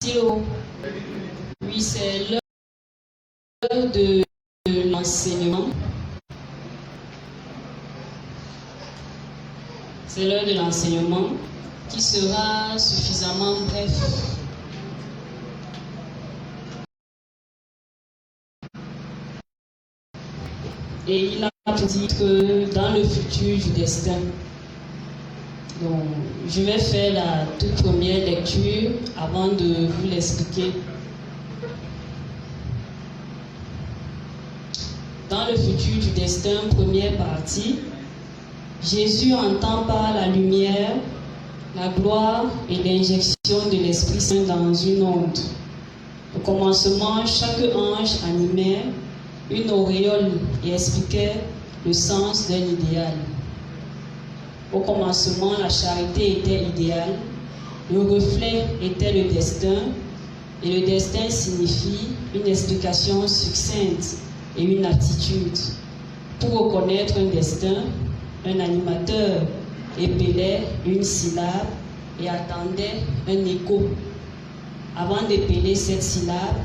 Oui, c'est l'heure de l'enseignement. C'est l'heure de l'enseignement qui sera suffisamment bref. Et il a pour titre dans le futur du destin. Donc, je vais faire la toute première lecture avant de vous l'expliquer. Dans le futur du destin, première partie, Jésus entend par la lumière, la gloire et l'injection de l'Esprit Saint dans une onde. Au commencement, chaque ange animait une auréole et expliquait le sens d'un idéal. Au commencement, la charité était idéale, le reflet était le destin, et le destin signifie une explication succincte et une attitude. Pour reconnaître un destin, un animateur épelait une syllabe et attendait un écho. Avant d'épeler cette syllabe,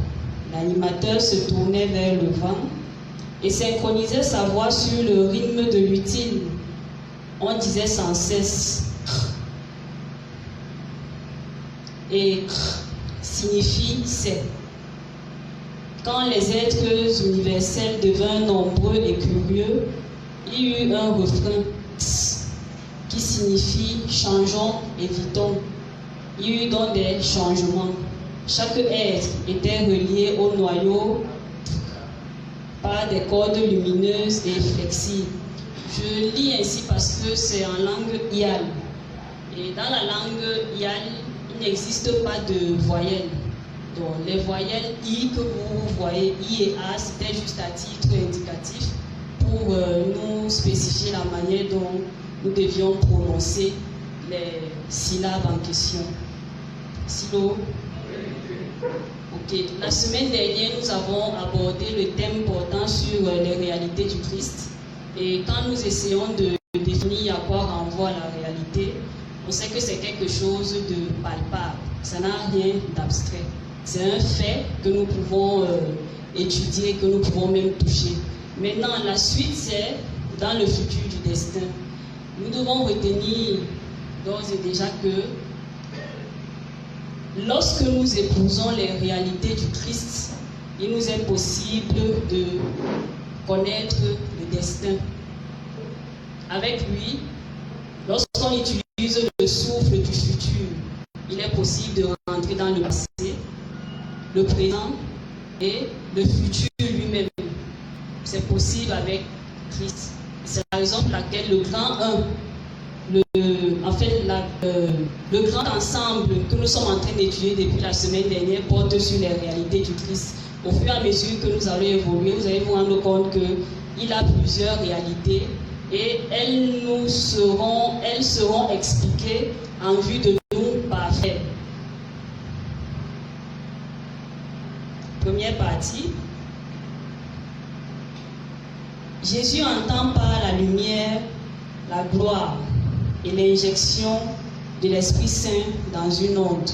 l'animateur se tournait vers le vent et synchronisait sa voix sur le rythme de l'utile. On disait sans cesse et signifie c'est. Quand les êtres universels devinrent nombreux et curieux, il y eut un refrain qui signifie changeons, évitons. Il y eut donc des changements. Chaque être était relié au noyau par des cordes lumineuses et flexibles. Je lis ainsi parce que c'est en langue ial. Et dans la langue ial, il n'existe pas de voyelles. Donc les voyelles I que vous voyez, I et A, c'était juste à titre indicatif pour nous spécifier la manière dont nous devions prononcer les syllabes en question. Silo. Ok. La semaine dernière, nous avons abordé le thème portant sur les réalités du Christ. Et quand nous essayons de définir à quoi renvoie la réalité, on sait que c'est quelque chose de palpable. Ça n'a rien d'abstrait. C'est un fait que nous pouvons étudier, que nous pouvons même toucher. Maintenant, la suite, c'est dans le futur du destin. Nous devons retenir d'ores et déjà que lorsque nous épousons les réalités du Christ, il nous est possible de connaître le destin. Avec lui, lorsqu'on utilise le souffle du futur, il est possible de rentrer dans le passé, le présent et le futur lui-même. C'est possible avec Christ. C'est la raison pour laquelle le grand 1, le grand ensemble que nous sommes en train d'étudier depuis la semaine dernière porte sur les réalités du Christ. Au fur et à mesure que nous allons évoluer, vous allez vous rendre compte qu'il a plusieurs réalités et elles seront expliquées en vue de nous parfaits. Première partie. Jésus entend par la lumière, la gloire et l'injection de l'Esprit Saint dans une onde.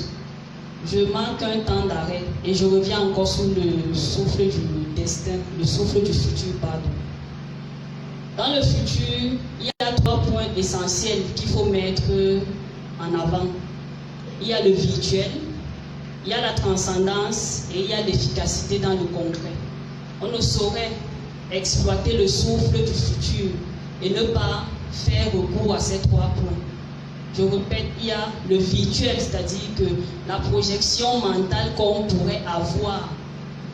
Je marque un temps d'arrêt et je reviens encore sur le souffle du destin, le souffle du futur, pardon. Dans le futur, il y a 3 points essentiels qu'il faut mettre en avant. Il y a le virtuel, il y a la transcendance et il y a l'efficacité dans le concret. On ne saurait exploiter le souffle du futur et ne pas faire recours à ces 3 points. Je répète, il y a le virtuel, c'est-à-dire que la projection mentale qu'on pourrait avoir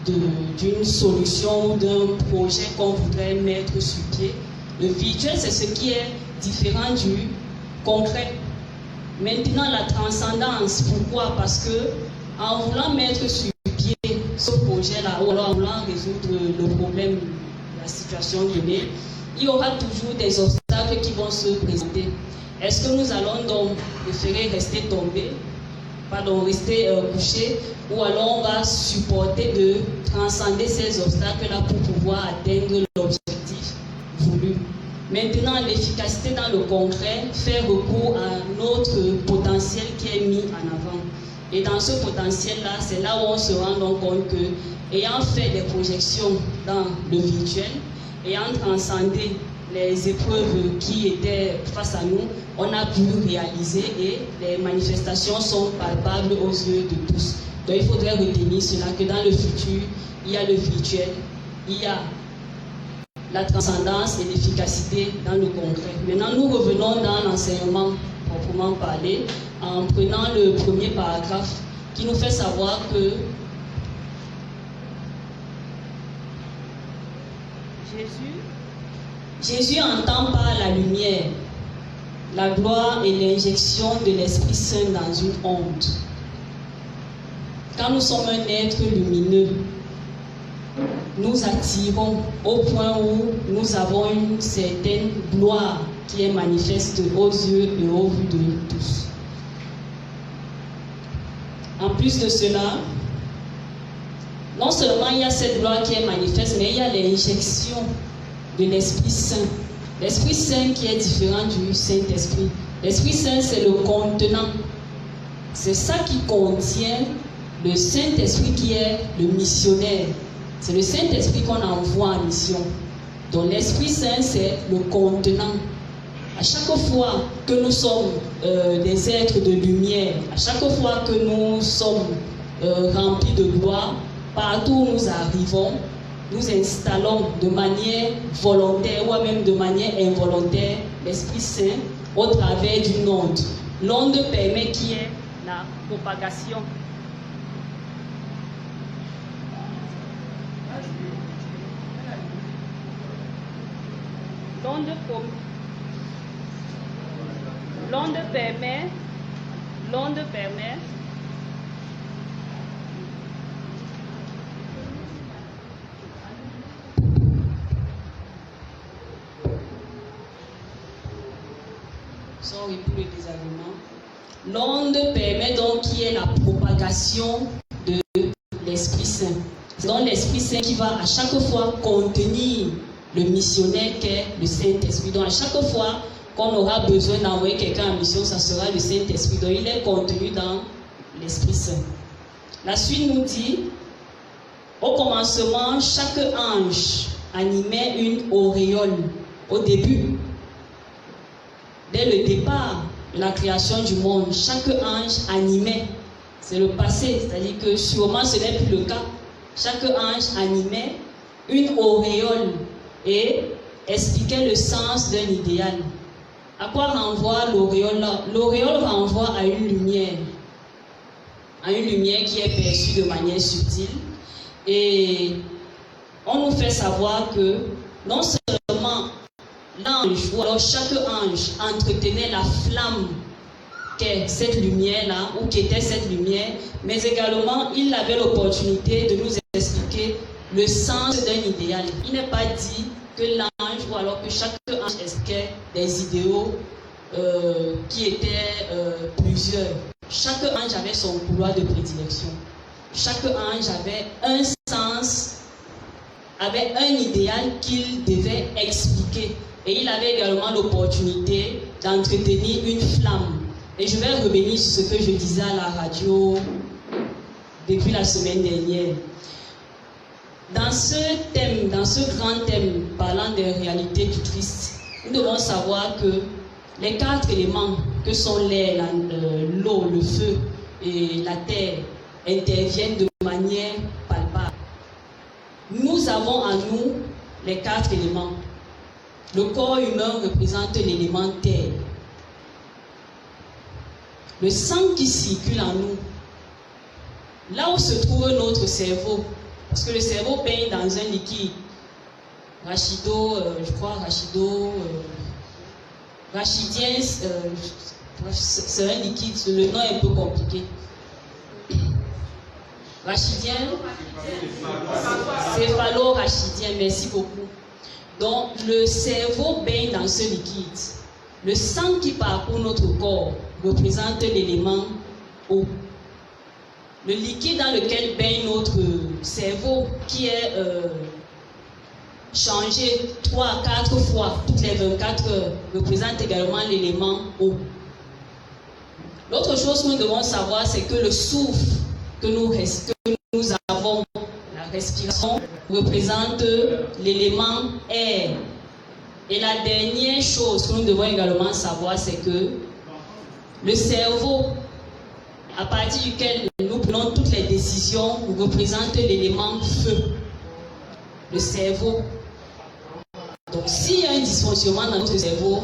d'une solution ou d'un projet qu'on voudrait mettre sur pied. Le virtuel, c'est ce qui est différent du concret. Maintenant, la transcendance, pourquoi? Parce que en voulant mettre sur pied ce projet-là, ou alors en voulant résoudre le problème, la situation donnée, il y aura toujours des obstacles qui vont se présenter. Est-ce que nous allons donc préférer rester tombés, rester couchés, ou alors on va supporter de transcender ces obstacles-là pour pouvoir atteindre l'objectif voulu? Maintenant, l'efficacité dans le concret fait recours à notre potentiel qui est mis en avant. Et dans ce potentiel-là, c'est là où on se rend donc compte que, ayant fait des projections dans le virtuel, ayant transcendé les épreuves qui étaient face à nous, on a pu réaliser et les manifestations sont palpables aux yeux de tous. Donc il faudrait retenir cela, que dans le futur, il y a le virtuel, il y a la transcendance et l'efficacité dans le concret. Maintenant, nous revenons dans l'enseignement proprement parlé, en prenant le premier paragraphe qui nous fait savoir que Jésus entend par la lumière, la gloire et l'injection de l'Esprit Saint dans une onde. Quand nous sommes un être lumineux, nous attirons au point où nous avons une certaine gloire qui est manifeste aux yeux et aux vues de tous. En plus de cela, non seulement il y a cette gloire qui est manifeste, mais il y a l'injection de l'Esprit Saint. L'Esprit Saint qui est différent du Saint-Esprit. L'Esprit Saint, c'est le contenant. C'est ça qui contient le Saint-Esprit qui est le missionnaire. C'est le Saint-Esprit qu'on envoie en mission. Donc l'Esprit Saint, c'est le contenant. À chaque fois que nous sommes des êtres de lumière, à chaque fois que nous sommes remplis de gloire, partout où nous arrivons, nous installons de manière volontaire ou même de manière involontaire l'Esprit Saint au travers d'une onde. L'onde permet qui est la propagation. L'onde permet sorry pour le désagrément. L'onde permet donc qu'il y ait la propagation de l'Esprit Saint. C'est donc l'Esprit Saint qui va à chaque fois contenir le missionnaire qu'est le Saint-Esprit. Donc à chaque fois qu'on aura besoin d'envoyer quelqu'un en mission, ça sera le Saint-Esprit. Donc il est contenu dans l'Esprit Saint. La suite nous dit, au commencement, chaque ange animait une auréole au début. Dès le départ de la création du monde, chaque ange animait. C'est le passé, c'est-à-dire que sûrement ce n'est plus le cas. Chaque ange animait une auréole et expliquait le sens d'un idéal. À quoi renvoie l'auréole là? L'auréole renvoie à une lumière qui est perçue de manière subtile. Et on nous fait savoir que non seulement l'ange ou alors chaque ange entretenait la flamme qu'est cette lumière-là ou qu'était cette lumière, mais également il avait l'opportunité de nous expliquer le sens d'un idéal. Il n'est pas dit que l'ange ou alors que chaque ange expliquait des idéaux qui étaient plusieurs. Chaque ange avait son couloir de prédilection. Chaque ange avait un sens, avait un idéal qu'il devait expliquer. Et il avait également l'opportunité d'entretenir une flamme. Et je vais revenir sur ce que je disais à la radio depuis la semaine dernière. Dans ce thème, dans ce grand thème parlant des réalités du Christ, nous devons savoir que les 4 éléments que sont l'air, l'eau, le feu et la terre interviennent de manière palpable. Nous avons en nous les 4 éléments. Le corps humain représente l'élément terre. Le sang qui circule en nous, là où se trouve notre cerveau, parce que le cerveau baigne dans un liquide, rachidien, c'est un liquide, le nom est un peu compliqué. Rachidien, céphalo-rachidien, merci beaucoup. Donc le cerveau baigne dans ce liquide. Le sang qui parcourt notre corps représente l'élément eau. Le liquide dans lequel baigne notre cerveau, qui est changé 3 à 4 fois toutes les 24 heures, représente également l'élément eau. L'autre chose que nous devons savoir, c'est que le souffle que nous avons, la respiration, représente l'élément air. Et la dernière chose que nous devons également savoir, c'est que le cerveau, à partir duquel nous prenons toutes les décisions, représente l'élément feu. Le cerveau. Donc, s'il y a un dysfonctionnement dans notre cerveau,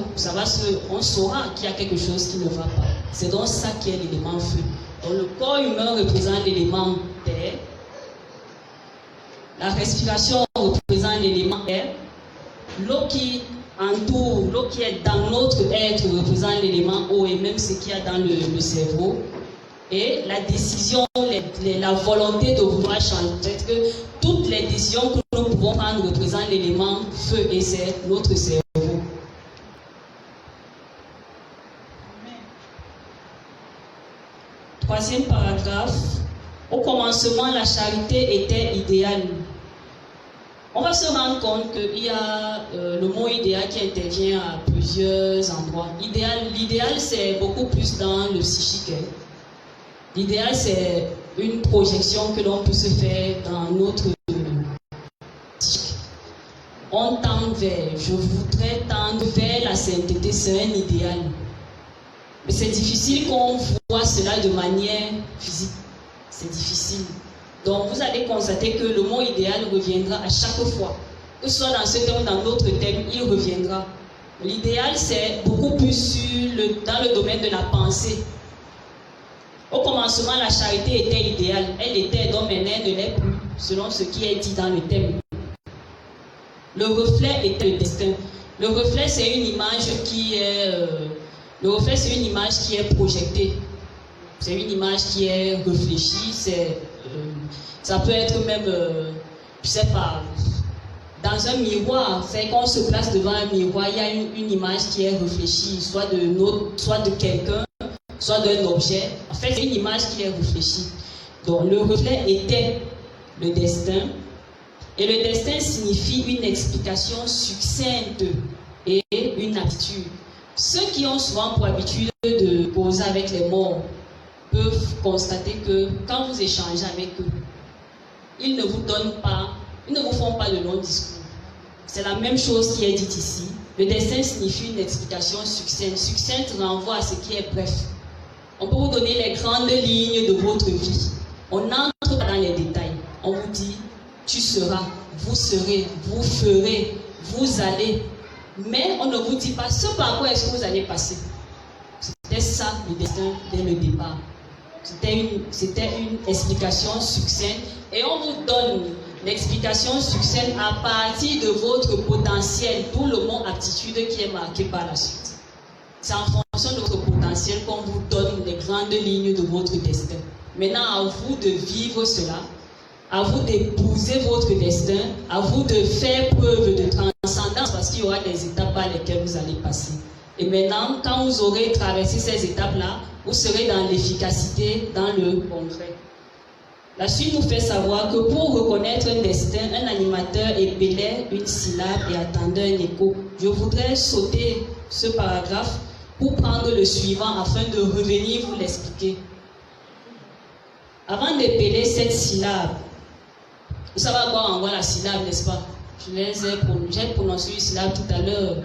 on saura qu'il y a quelque chose qui ne va pas. C'est donc ça qui est l'élément feu. Donc, le corps humain représente l'élément terre. La respiration représente l'élément air. L'eau qui entoure, l'eau qui est dans notre être représente l'élément eau et même ce qu'il y a dans le cerveau. Et la décision, la volonté de vouloir changer. C'est que toutes les décisions que nous pouvons prendre représentent l'élément feu et c'est notre cerveau. Troisième paragraphe. Au commencement, la charité était idéale. On va se rendre compte qu'il y a le mot idéal qui intervient à plusieurs endroits. L'idéal, c'est beaucoup plus dans le psychique. L'idéal, c'est une projection que l'on peut se faire dans notre psychique. On tend vers, je voudrais tendre vers la sainteté, c'est un idéal. Mais c'est difficile qu'on voit cela de manière physique. C'est difficile. Donc vous allez constater que le mot idéal reviendra à chaque fois. Que ce soit dans ce thème ou dans d'autres thèmes, il reviendra. L'idéal, c'est beaucoup plus dans le domaine de la pensée. Au commencement, la charité était idéale. Elle était, donc maintenant, elle ne l'est plus, selon ce qui est dit dans le thème. Le reflet était le destin. Le reflet, c'est une image qui est projetée. C'est une image qui est réfléchie. Ça peut être même, je sais pas, dans un miroir. C'est qu'on se place devant un miroir, il y a une image qui est réfléchie, soit de quelqu'un, soit d'un objet. En fait, c'est une image qui est réfléchie. Donc, le reflet était le destin. Et le destin signifie une explication succincte et une attitude. Ceux qui ont souvent pour habitude de causer avec les morts peuvent constater que quand vous échangez avec eux, ils ne vous font pas de longs discours. C'est la même chose qui est dite ici. Le destin signifie une explication succincte. Succincte renvoie à ce qui est bref. On peut vous donner les grandes lignes de votre vie. On n'entre pas dans les détails. On vous dit, tu seras, vous serez, vous ferez, vous allez. Mais on ne vous dit pas ce par quoi est-ce que vous allez passer. C'était ça le destin dès le départ. C'était une explication succincte. Et on vous donne l'explication succincte à partir de votre potentiel, d'où le mot aptitude qui est marqué par la suite. C'est en fonction de votre potentiel qu'on vous donne les grandes lignes de votre destin. Maintenant, à vous de vivre cela, à vous d'épouser votre destin, à vous de faire preuve de transcendance parce qu'il y aura des étapes par lesquelles vous allez passer. Et maintenant, quand vous aurez traversé ces étapes-là, vous serez dans l'efficacité, dans le concret. La suite nous fait savoir que pour reconnaître un destin, un animateur épelait une syllabe et attendait un écho. Je voudrais sauter ce paragraphe pour prendre le suivant afin de revenir vous l'expliquer. Avant d'épeler cette syllabe, vous savez à quoi renvoie la syllabe, n'est-ce pas? J'ai prononcé une syllabe tout à l'heure.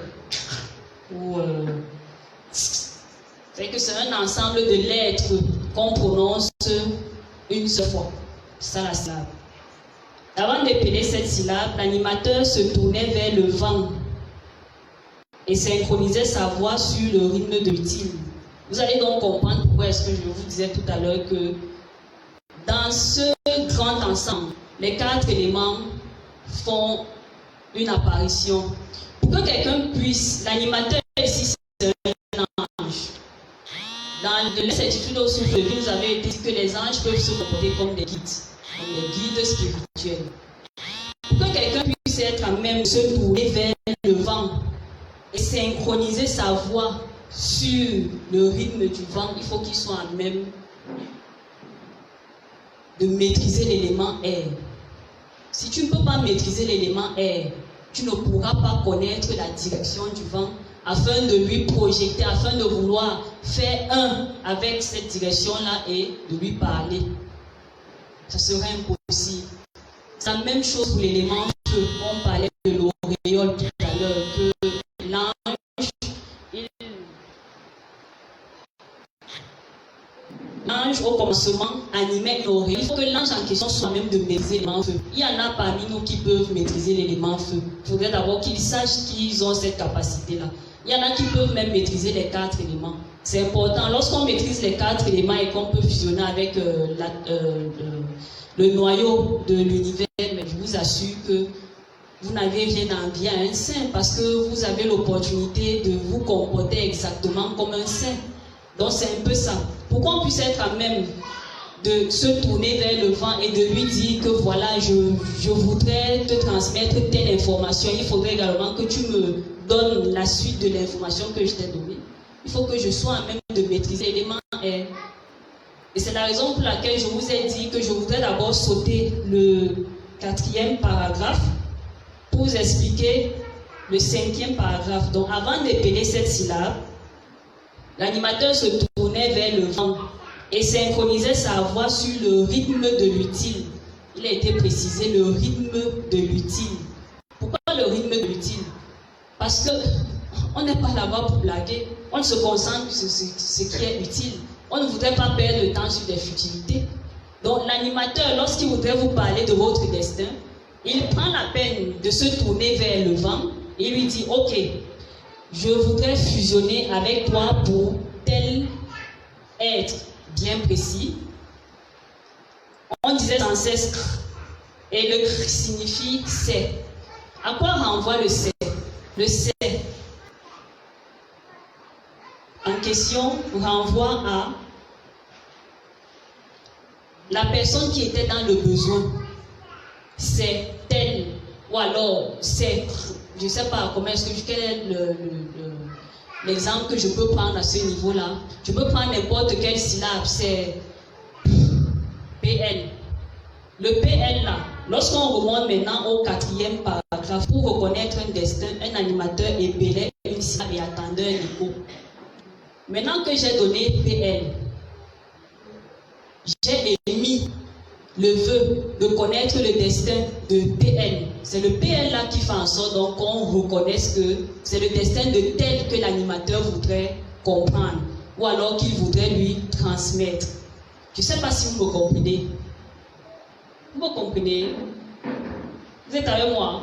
C'est que c'est un ensemble de lettres qu'on prononce une seule fois. C'est ça la syllabe. Avant d'épeler cette syllabe, l'animateur se tournait vers le vent et synchronisait sa voix sur le rythme de l'utile. Vous allez donc comprendre pourquoi est-ce que je vous disais tout à l'heure que dans ce grand ensemble, les 4 éléments font une apparition. Pour que quelqu'un puisse, l'animateur ici c'est un ange. Dans de l'incertitude au souffle de vie, nous avez dit que les anges peuvent se comporter comme des guides spirituels. Pour que quelqu'un puisse être à même de se tourner vers le vent et synchroniser sa voix sur le rythme du vent, il faut qu'il soit à même de maîtriser l'élément air. Si tu ne peux pas maîtriser l'élément air, tu ne pourras pas connaître la direction du vent afin de lui projeter, afin de vouloir faire un avec cette direction-là et de lui parler. Ça serait impossible. C'est la même chose pour l'élément feu. On parlait de l'auréole tout à l'heure, que l'ange au commencement animait une auréole. Il faut que l'ange en question soit même de maîtriser l'élément feu. Il y en a parmi nous qui peuvent maîtriser l'élément feu. Il faudrait d'abord qu'ils sachent qu'ils ont cette capacité-là. Il y en a qui peuvent même maîtriser les 4 éléments. C'est important. Lorsqu'on maîtrise les 4 éléments et qu'on peut fusionner avec le noyau de l'univers, mais je vous assure que vous n'avez rien à envier à un saint parce que vous avez l'opportunité de vous comporter exactement comme un saint. Donc c'est un peu ça. Pour qu'on puisse être à même de se tourner vers le vent et de lui dire que voilà, je voudrais te transmettre telle information, il faudrait également que tu me donnes la suite de l'information que je t'ai donnée. Il faut que je sois à même de maîtriser l'élément R. Et c'est la raison pour laquelle je vous ai dit que je voudrais d'abord sauter le 4e paragraphe pour vous expliquer le 5e paragraphe. Donc avant d'épeler cette syllabe, l'animateur se tournait vers le vent et synchronisait sa voix sur le rythme de l'utile. Il a été précisé le rythme de l'utile. Pourquoi le rythme de l'utile? Parce qu'on n'est pas là-bas pour blaguer. On se concentre sur ce qui est utile. On ne voudrait pas perdre le temps sur des futilités. Donc l'animateur, lorsqu'il voudrait vous parler de votre destin, il prend la peine de se tourner vers le vent et lui dit « Ok, je voudrais fusionner avec toi pour tel être bien précis. » On disait sans cesse « et le « signifie « c'est ». À quoi renvoie le « c'est » ? Le « c'est » en question renvoie à la personne qui était dans le besoin. C'est tel, ou alors c'est, je ne sais pas comment est-ce que quel est l'exemple que je peux prendre à ce niveau-là. Je peux prendre n'importe quelle syllabe, c'est PL. Le PL là, lorsqu'on remonte maintenant au 4e paragraphe, pour reconnaître un destin, un animateur épelait une syllabe et attendait un écho. Maintenant que j'ai donné PL, j'ai émis le vœu de connaître le destin de PL. C'est le PL là qui fait en sorte qu'on reconnaisse que c'est le destin de tel que l'animateur voudrait comprendre ou alors qu'il voudrait lui transmettre. Je ne sais pas si vous me comprenez. Vous me comprenez? Vous êtes avec moi?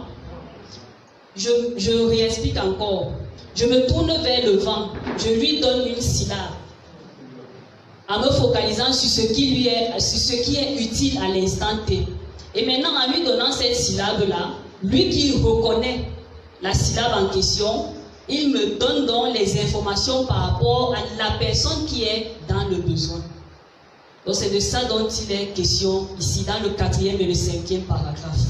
Je réexplique encore. Je me tourne vers le vent, je lui donne une syllabe en me focalisant sur ce qui est utile à l'instant T. Et maintenant, en lui donnant cette syllabe-là, lui qui reconnaît la syllabe en question, il me donne donc les informations par rapport à la personne qui est dans le besoin. Donc c'est de ça dont il est question ici dans le 4e et le 5e paragraphe.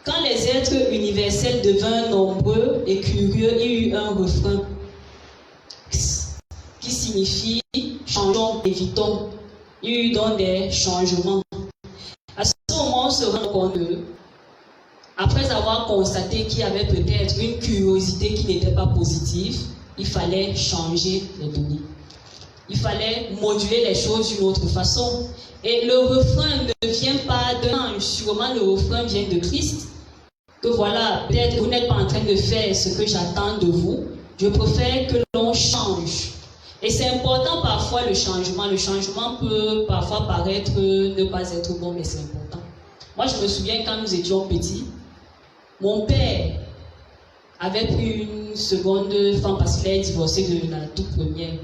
Quand les êtres universels devinrent nombreux et curieux, il y eut un refrain qui signifie changeons, évitons. Il y eut donc des changements. À ce moment, on se rend compte que, après avoir constaté qu'il y avait peut-être une curiosité qui n'était pas positive, il fallait changer les données. Il fallait moduler les choses d'une autre façon. Et le refrain ne vient pas d'un ange, sûrement le refrain vient de Christ. Que voilà, peut-être vous n'êtes pas en train de faire ce que j'attends de vous. Je préfère que l'on change. Et c'est important parfois le changement. Le changement peut parfois paraître ne pas être bon, mais c'est important. Moi, je me souviens quand nous étions petits, mon père avait pris une seconde femme parce qu'il est divorcé de la toute première.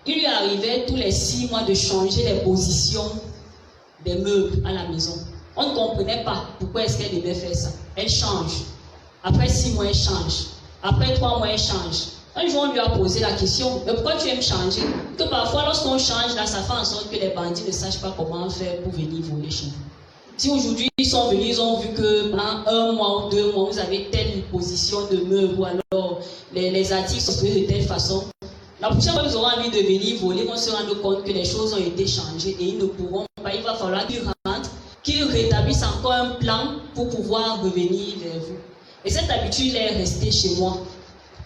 Il lui arrivait tous les 6 mois de changer les positions des meubles à la maison. On ne comprenait pas pourquoi est-ce qu'elle devait faire ça. Elle change. Après 6 mois, elle change. Après 3 mois, elle change. Un jour, on lui a posé la question, mais pourquoi tu aimes changer? Que parfois, lorsqu'on change, là, ça fait en sorte que les bandits ne sachent pas comment faire pour venir voler chez vous. Si aujourd'hui, ils sont venus, ils ont vu que pendant 1 mois ou 2 mois, vous avez telle position de meubles, ou alors les articles sont faits de telle façon. La prochaine fois, ils auront envie de venir voler, on se rend compte que les choses ont été changées et ils ne pourront pas. Il va falloir qu'ils rentrent, qu'ils rétablissent encore un plan pour pouvoir revenir vers vous. Et cette habitude est restée chez moi.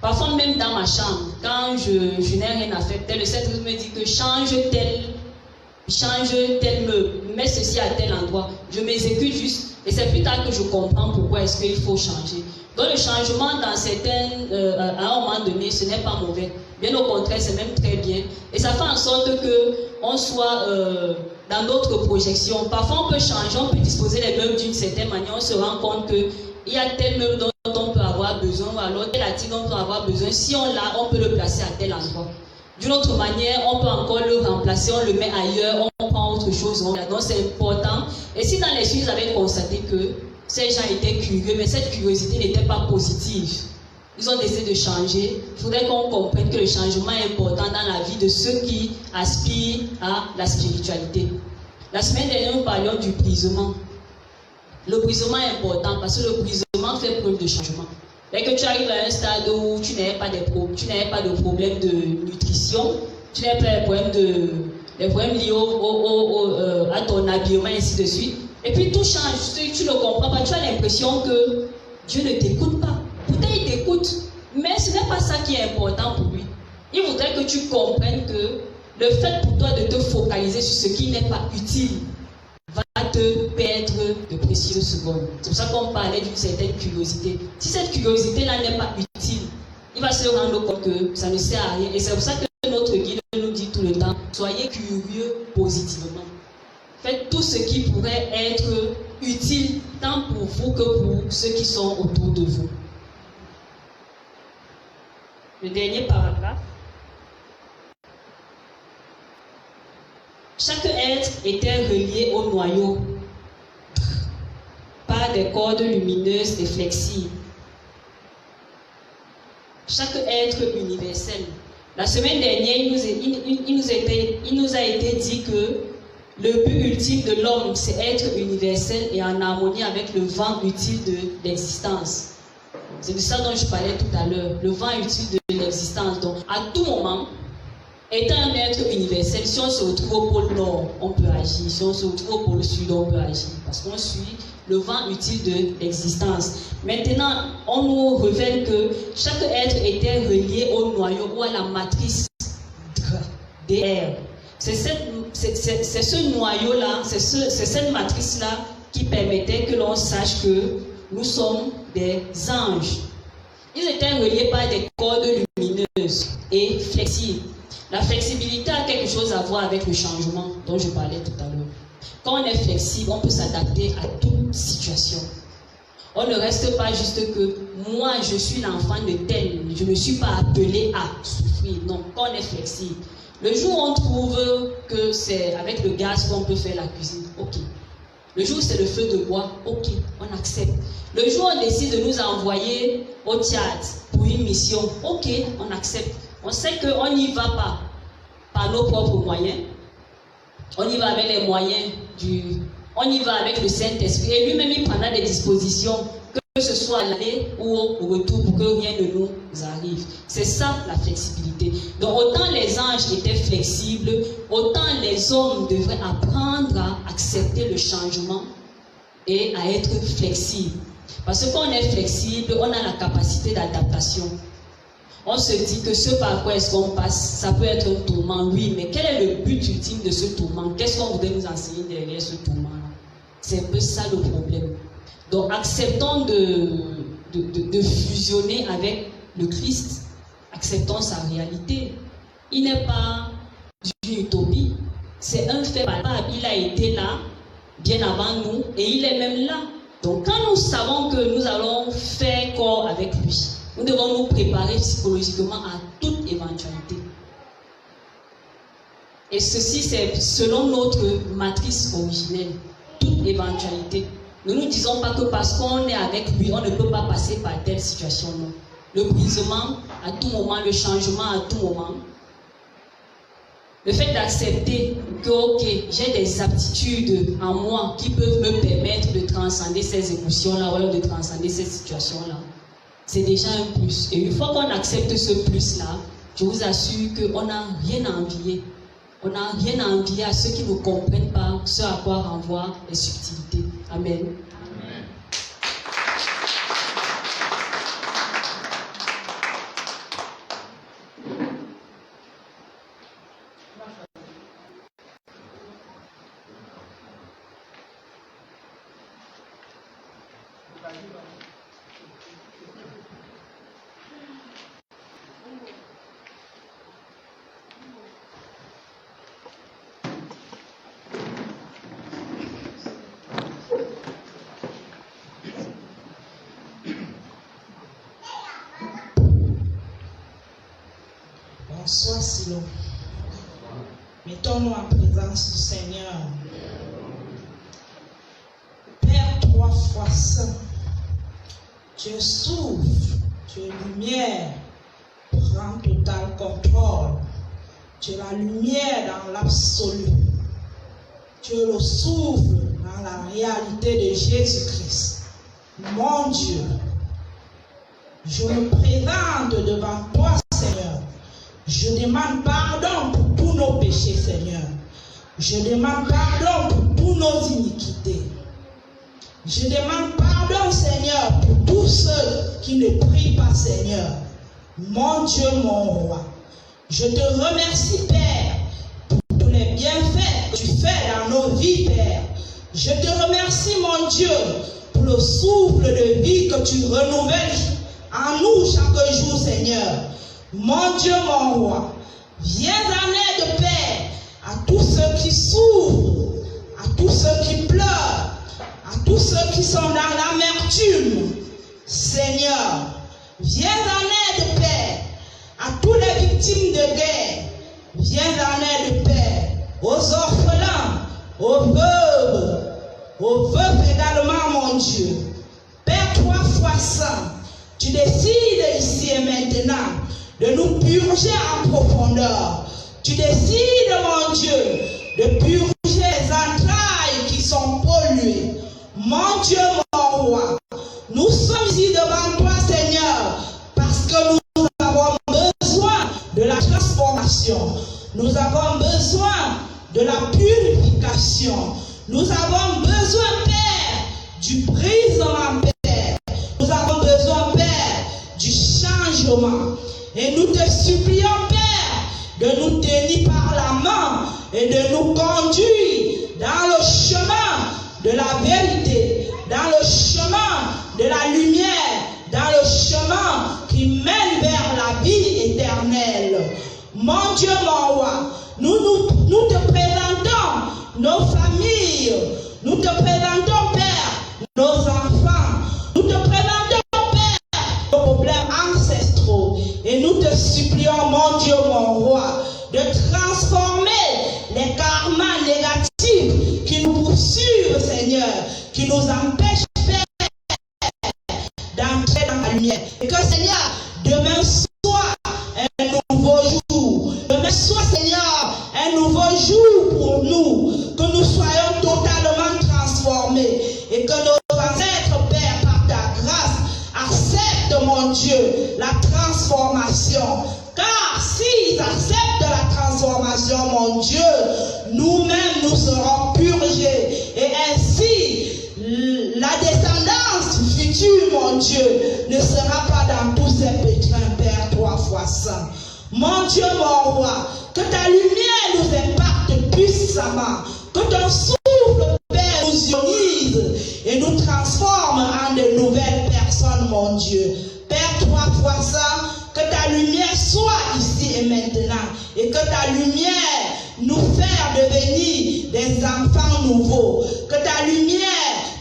Parfois même dans ma chambre, quand je n'ai rien à faire, le Seigneur me dit que change tel meuble, mets ceci à tel endroit. Je m'exécute juste et c'est plus tard que je comprends pourquoi est-ce qu'il faut changer. Donc le changement à un moment donné, ce n'est pas mauvais. Bien au contraire, c'est même très bien. Et ça fait en sorte qu'on soit dans notre projection. Parfois on peut changer, on peut disposer les meubles d'une certaine manière, on se rend compte qu'il y a tel meuble dont on peut avoir besoin, ou alors tel article dont on peut avoir besoin. Si on l'a, on peut le placer à tel endroit. D'une autre manière, on peut encore le remplacer, on le met ailleurs, on prend autre chose. Donc c'est important. Et si dans les suites, vous avez constaté que ces gens étaient curieux, mais cette curiosité n'était pas positive, ils ont décidé de changer. Il faudrait qu'on comprenne que le changement est important dans la vie de ceux qui aspirent à la spiritualité. La semaine dernière, nous parlions du brisement. Le brisement est important parce que le brisement fait preuve de changement. Dès que tu arrives à un stade où tu n'avais pas de problème de nutrition, tu n'avais pas des problèmes liés à ton habillement, et ainsi de suite. Et puis tout change, tu ne comprends pas, tu as l'impression que Dieu ne t'écoute pas. Pourtant il t'écoute, mais ce n'est pas ça qui est important pour lui. Il voudrait que tu comprennes que le fait pour toi de te focaliser sur ce qui n'est pas utile va te perdre de précieuses secondes. C'est pour ça qu'on parlait d'une certaine curiosité. Si cette curiosité-là n'est pas utile, il va se rendre compte que ça ne sert à rien. Et c'est pour ça que notre guide nous dit tout le temps, soyez curieux positivement. Faites tout ce qui pourrait être utile tant pour vous que pour ceux qui sont autour de vous. Le dernier paragraphe. Chaque être était relié au noyau par des cordes lumineuses et flexibles. Chaque être universel. La semaine dernière, il nous a été dit que le but ultime de l'homme, c'est être universel et en harmonie avec le vent utile de l'existence. C'est de ça dont je parlais tout à l'heure, le vent utile de l'existence. Donc, à tout moment, étant un être universel, si on se retrouve au pôle nord, on peut agir. Si on se retrouve au pôle sud, on peut agir. Parce qu'on suit le vent utile de l'existence. Maintenant, on nous révèle que chaque être était relié au noyau ou à la matrice DR. C'est ce noyau-là, c'est cette matrice-là qui permettait que l'on sache que nous sommes des anges. Ils étaient reliés par des cordes lumineuses et flexibles. La flexibilité a quelque chose à voir avec le changement dont je parlais tout à l'heure. Quand on est flexible, on peut s'adapter à toute situation. On ne reste pas juste que moi je suis l'enfant de tel, je ne suis pas appelé à souffrir. Non, quand on est flexible. Le jour où on trouve que c'est avec le gaz qu'on peut faire la cuisine, ok. Le jour où c'est le feu de bois, ok, on accepte. Le jour où on décide de nous envoyer au Tchad pour une mission, ok, on accepte. On sait qu'on n'y va pas par nos propres moyens. On y va avec les moyens on y va avec le Saint-Esprit. Et lui-même, il prendra des dispositions, que ce soit à l'aller ou au retour, pour que rien ne nous arrive. C'est ça la flexibilité. Donc autant les anges étaient flexibles, autant les hommes devraient apprendre à accepter le changement et à être flexibles. Parce que quand on est flexible, on a la capacité d'adaptation. On se dit que ce par quoi est-ce qu'on passe, ça peut être un tourment, oui, mais quel est le but ultime de ce tourment? Qu'est-ce qu'on voudrait nous enseigner derrière ce tourment-là? C'est un peu ça le problème. Donc acceptons de fusionner avec le Christ, acceptons sa réalité. Il n'est pas d'une utopie, c'est un fait palpable. Il a été là, bien avant nous, et il est même là. Donc quand nous savons que nous allons faire corps avec lui, nous devons nous préparer psychologiquement à toute éventualité. Et ceci, c'est selon notre matrice originelle. Toute éventualité. Ne nous disons pas que parce qu'on est avec lui, on ne peut pas passer par telle situation. Non. Le brisement à tout moment, le changement à tout moment. Le fait d'accepter que, ok, j'ai des aptitudes en moi qui peuvent me permettre de transcender ces émotions-là ou de transcender ces situations-là. C'est déjà un plus. Et une fois qu'on accepte ce plus-là, je vous assure qu'on n'a rien à envier. On n'a rien à envier à ceux qui ne comprennent pas ce à quoi renvoient les subtilités. Amen. Amen. Sois si long. Mettons-nous en présence du Seigneur. Père 3 fois saint, tu es souffle, tu es lumière, prends total contrôle. Tu es la lumière dans l'absolu. Tu es le souffle dans la réalité de Jésus-Christ. Mon Dieu, je me présente devant toi, Seigneur. Je demande pardon pour tous nos péchés, Seigneur. Je demande pardon pour toutes nos iniquités. Je demande pardon, Seigneur, pour tous ceux qui ne prient pas, Seigneur. Mon Dieu, mon roi. Je te remercie, Père, pour tous les bienfaits que tu fais dans nos vies, Père. Je te remercie, mon Dieu, pour le souffle de vie que tu renouvelles en nous chaque jour, Seigneur. Mon Dieu, mon roi, viens en aide, Père, à tous ceux qui souffrent, à tous ceux qui pleurent, à tous ceux qui sont dans l'amertume. Seigneur, viens en aide, Père, à tous les victimes de guerre. Viens en aide, Père, aux orphelins, aux veuves également, mon Dieu. Père 3 fois saint, tu décides ici et maintenant de nous purger en profondeur. Tu décides, mon Dieu, de purger les entrailles qui sont polluées. Mon Dieu, mon roi, nous sommes ici devant toi, Seigneur, parce que nous avons besoin de la transformation. Nous avons besoin de la purification. Nous avons besoin, Père, du brisement, Père. Nous avons besoin, Père, du changement. Et nous te supplions, Père, de nous tenir par la main et de nous conduire dans le chemin de la vérité, dans le chemin de la lumière, dans le chemin qui mène vers la vie éternelle. Mon Dieu, mon roi, nous te présentons nos familles, nous te présentons, Père, nos enfants, nous te présentons, Père, nos problèmes ancestraux, et nous te supplions, mon Dieu, mon roi, de transformer les karmas négatifs qui nous poursuivent, Seigneur, qui nous empêchent, Père, d'entrer dans la lumière. Et que, Seigneur, demain soit un nouveau jour. Demain soit, Seigneur, un nouveau jour pour nous. Que nous soyons totalement transformés. Et que nos ancêtres, Père, par ta grâce, acceptent, mon Dieu, la transformation. Car s'ils acceptent la transformation, mon Dieu, nous-mêmes nous serons purgés. Et ainsi, la descendance future, mon Dieu, ne sera pas dans tous ces pétrins, Père, 3 fois saint. Mon Dieu, mon roi, que ta lumière nous impacte puissamment, que ton souffle, Père, nous ionise et nous transforme en de nouvelles personnes, mon Dieu. Père, 3 fois saint, que ta lumière soit ici et maintenant, et que ta lumière nous fasse devenir des enfants nouveaux, que ta lumière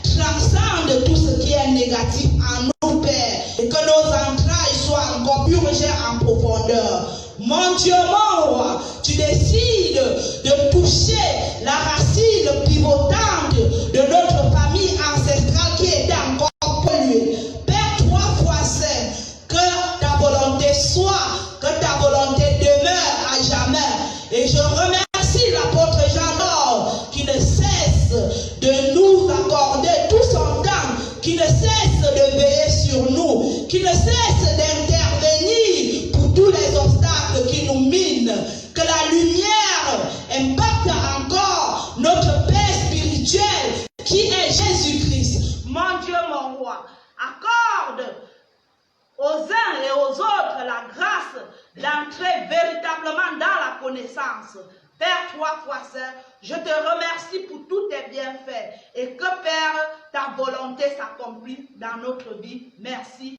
transcende tout ce qui est négatif en nous, Père, et que nos entrailles soient encore purgées en profondeur. Mon Dieu, mon roi, tu décides de toucher la racine pivotante de notre famille ancestrale qui était encore polluée. Père, 3 fois saint, que ta volonté soit, que ta volonté demeure à jamais. Et je remercie l'apôtre Jean qui ne cesse de nous accorder tout son temps, qui ne cesse de veiller sur nous, qui ne cesse d'intervenir pour tous les obstacles qui nous minent. Que la lumière impacte encore notre Père spirituel qui est Jésus-Christ. Mon Dieu, mon roi, accorde aux uns et aux autres la grâce d'entrer véritablement dans la connaissance. Père, 3 fois saint, je te remercie pour tous tes bienfaits et que, Père, ta volonté s'accomplit dans notre vie. Merci.